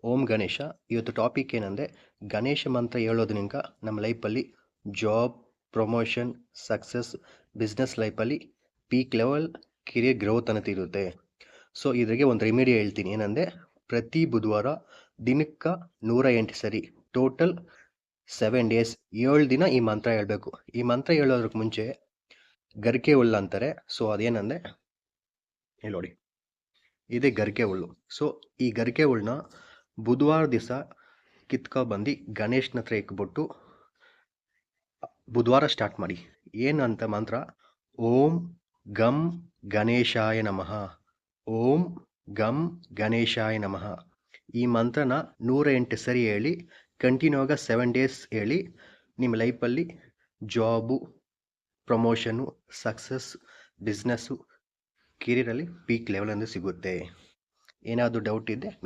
ಓಂ ಗಣೇಶ. ಇವತ್ತು ಟಾಪಿಕ್ ಏನಂದರೆ ಗಣೇಶ ಮಂತ್ರ ಹೇಳೋದ್ರಿಂದ ನಮ್ಮ ಲೈಫಲ್ಲಿ ಜಾಬ್, ಪ್ರಮೋಷನ್, ಸಕ್ಸಸ್, ಬಿಸ್ನೆಸ್ ಲೈಫಲ್ಲಿ ಪೀಕ್ ಲೆವೆಲ್ ಕೆರಿಯರ್ ಗ್ರೋತ್ ಅನ್ನೋದು ಇರುತ್ತೆ. ಸೊ ಇದ್ರಿಗೆ ಒಂದು ರೆಮಿಡಿ ಹೇಳ್ತೀನಿ. ಏನಂದರೆ ಪ್ರತಿ ಬುಧವಾರ ದಿನಕ್ಕೆ 108 ಸರಿ, ಟೋಟಲ್ 7 ಡೇಸ್, 7 ದಿನ ಈ ಮಂತ್ರ ಹೇಳಬೇಕು. ಈ ಮಂತ್ರ ಹೇಳೋದಕ್ಕೆ ಮುಂಚೆ ಗರಿಕೆ ಹುಲ್ಲು ಅಂತಾರೆ. ಸೊ ಅದೇನಂದರೆ ಇಲ್ಲಿ ನೋಡಿ, ಇದೇ ಗರಿಕೆ ಹುಲ್ಲು. ಸೊ ಈ ಗರಿಕೆ ಹುಲ್ಲನ್ನ ಬುಧವಾರ ದಿವಸ ಬಂದು ಗಣೇಶನ ಹತ್ರ ಇಕ್ಬಿಟ್ಟು ಬುಧವಾರ ಸ್ಟಾರ್ಟ್ ಮಾಡಿ. ಏನಂತ ಮಂತ್ರ? ಓಂ ಗಂ ಗಣೇಶಾಯ ನಮಃ, ಓಂ ಗಂ ಗಣೇಶಾಯ ನಮಃ. ಈ ಮಂತ್ರನ 108 ಸರಿ ಹೇಳಿ, ಕಂಟಿನ್ಯೂ ಆಗಿ 7 ಡೇಸ್ ಹೇಳಿ. ನಿಮ್ಮ ಲೈಫಲ್ಲಿ ಜಾಬು, ಪ್ರಮೋಷನು, ಸಕ್ಸಸ್, ಬಿಸ್ನೆಸ್ಸು, ಕೆರಿಯರಲ್ಲಿ ಪೀಕ್ ಲೆವೆಲ್ ಎಂದು ಸಿಗುತ್ತೆ. ಏನಾದರೂ ಡೌಟ್ ಇದ್ದರೆ